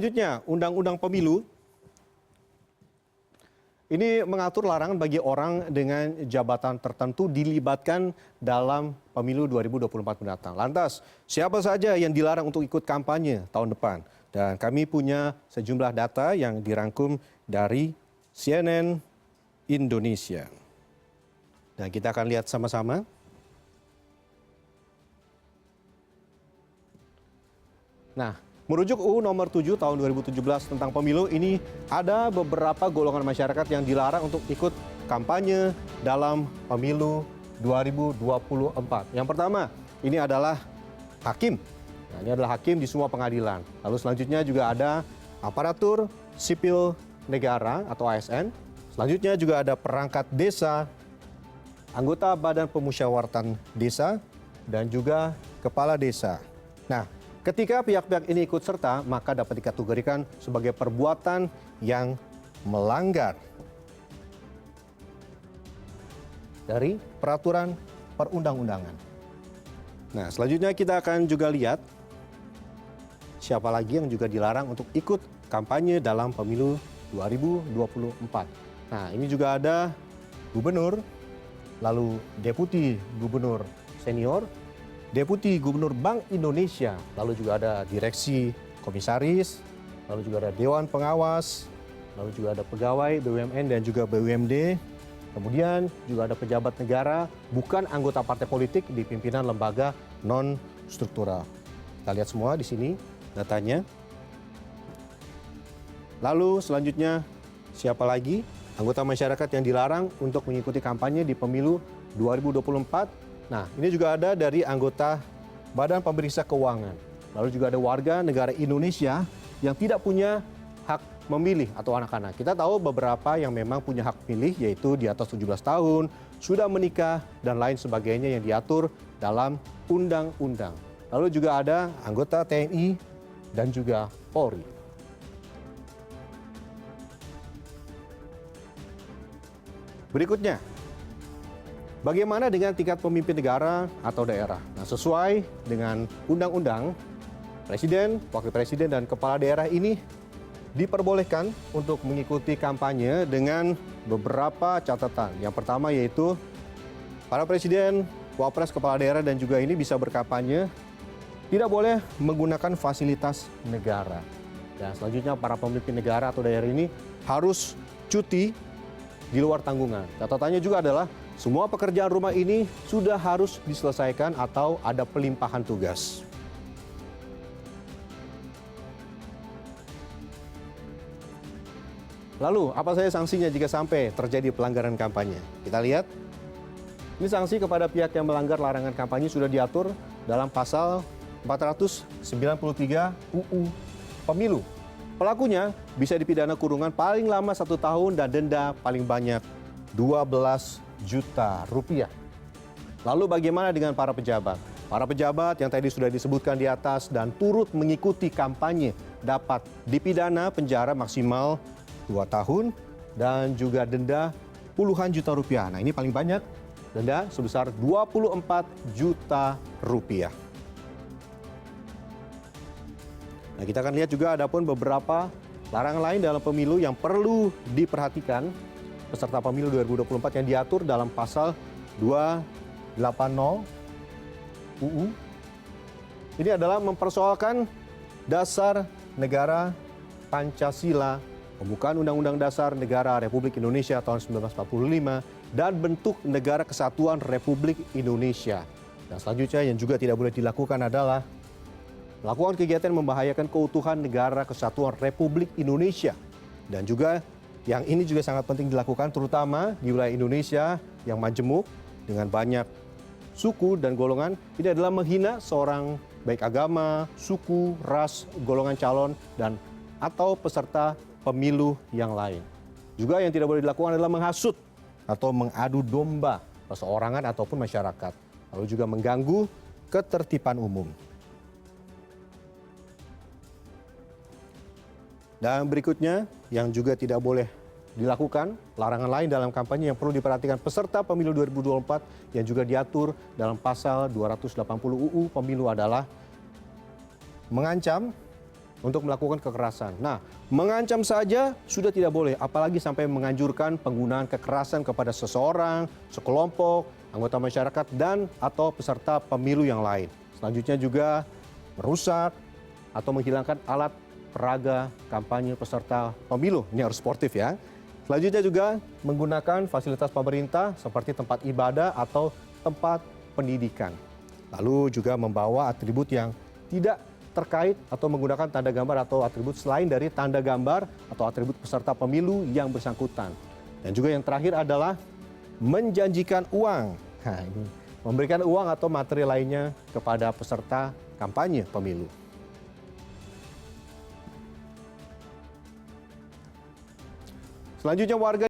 Selanjutnya, Undang-Undang Pemilu ini mengatur larangan bagi orang dengan jabatan tertentu dilibatkan dalam pemilu 2024 mendatang. Lantas, siapa saja yang dilarang untuk ikut kampanye tahun depan? Dan kami punya sejumlah data yang dirangkum dari CNN Indonesia. Dan kita akan lihat sama-sama. Nah, merujuk UU nomor 7 tahun 2017 tentang pemilu ini ada beberapa golongan masyarakat yang dilarang untuk ikut kampanye dalam pemilu 2024. Yang pertama, ini adalah hakim. Nah, ini adalah hakim di semua pengadilan. Lalu selanjutnya juga ada aparatur sipil negara atau ASN. Selanjutnya juga ada perangkat desa, anggota Badan Pemusyawaratan Desa, dan juga kepala desa. Nah, ketika pihak-pihak ini ikut serta, maka dapat dikategorikan sebagai perbuatan yang melanggar dari peraturan perundang-undangan. Nah, selanjutnya kita akan juga lihat siapa lagi yang juga dilarang untuk ikut kampanye dalam pemilu 2024. Nah, ini juga ada gubernur, lalu deputi gubernur senior, Deputi Gubernur Bank Indonesia, lalu juga ada direksi komisaris, lalu juga ada Dewan Pengawas, lalu juga ada pegawai BUMN dan juga BUMD, kemudian juga ada pejabat negara, bukan anggota partai politik di pimpinan lembaga non-struktural. Kita lihat semua di sini datanya. Lalu selanjutnya siapa lagi anggota masyarakat yang dilarang untuk mengikuti kampanye di pemilu 2024? Nah, ini juga ada dari anggota Badan Pemeriksa Keuangan. Lalu juga ada warga negara Indonesia yang tidak punya hak memilih atau anak-anak. Kita tahu beberapa yang memang punya hak pilih, yaitu di atas 17 tahun, sudah menikah, dan lain sebagainya yang diatur dalam undang-undang. Lalu juga ada anggota TNI dan juga Polri. Berikutnya, bagaimana dengan tingkat pemimpin negara atau daerah? Nah, sesuai dengan undang-undang, presiden, wakil presiden, dan kepala daerah ini diperbolehkan untuk mengikuti kampanye dengan beberapa catatan. Yang pertama yaitu para presiden, wapres, kepala daerah, dan juga ini bisa berkampanye tidak boleh menggunakan fasilitas negara. Dan selanjutnya para pemimpin negara atau daerah ini harus cuti di luar tanggungan. Catatannya juga adalah semua pekerjaan rumah ini sudah harus diselesaikan atau ada pelimpahan tugas. Lalu, apa saja sanksinya jika sampai terjadi pelanggaran kampanye? Kita lihat. Ini sanksi kepada pihak yang melanggar larangan kampanye sudah diatur dalam pasal 493 UU Pemilu. Pelakunya bisa dipidana kurungan paling lama 1 tahun dan denda paling banyak 12 juta rupiah. Lalu bagaimana dengan para pejabat? Para pejabat yang tadi sudah disebutkan di atas dan turut mengikuti kampanye dapat dipidana penjara maksimal 2 tahun dan juga denda puluhan juta rupiah. Nah, ini paling banyak, denda sebesar 24 juta rupiah. Nah, kita akan lihat juga ada pun beberapa larangan lain dalam pemilu yang perlu diperhatikan peserta pemilu 2024 yang diatur dalam pasal 280 UU. Ini adalah mempersoalkan dasar negara Pancasila, pembukaan Undang-Undang Dasar Negara Republik Indonesia tahun 1945, dan bentuk negara kesatuan Republik Indonesia. Dan selanjutnya yang juga tidak boleh dilakukan adalah melakukan kegiatan membahayakan keutuhan negara kesatuan Republik Indonesia. Dan juga yang ini juga sangat penting dilakukan terutama di wilayah Indonesia yang majemuk dengan banyak suku dan golongan. Ini adalah menghina seorang baik agama, suku, ras, golongan calon, dan atau peserta pemilu yang lain. Juga yang tidak boleh dilakukan adalah menghasut atau mengadu domba perseorangan ataupun masyarakat. Lalu juga mengganggu ketertiban umum. Dan berikutnya yang juga tidak boleh dilakukan, larangan lain dalam kampanye yang perlu diperhatikan peserta pemilu 2024 yang juga diatur dalam pasal 280 UU Pemilu adalah mengancam untuk melakukan kekerasan. Nah, mengancam saja sudah tidak boleh, apalagi sampai menganjurkan penggunaan kekerasan kepada seseorang, sekelompok, anggota masyarakat, dan atau peserta pemilu yang lain. Selanjutnya juga merusak atau menghilangkan alat peraga kampanye peserta pemilu. Ini harus sportif ya. Selanjutnya juga menggunakan fasilitas pemerintah seperti tempat ibadah atau tempat pendidikan. Lalu juga membawa atribut yang tidak terkait atau menggunakan tanda gambar atau atribut selain dari tanda gambar atau atribut peserta pemilu yang bersangkutan. Dan juga yang terakhir adalah menjanjikan uang. Nah, ini memberikan uang atau materi lainnya kepada peserta kampanye pemilu. Selanjutnya warga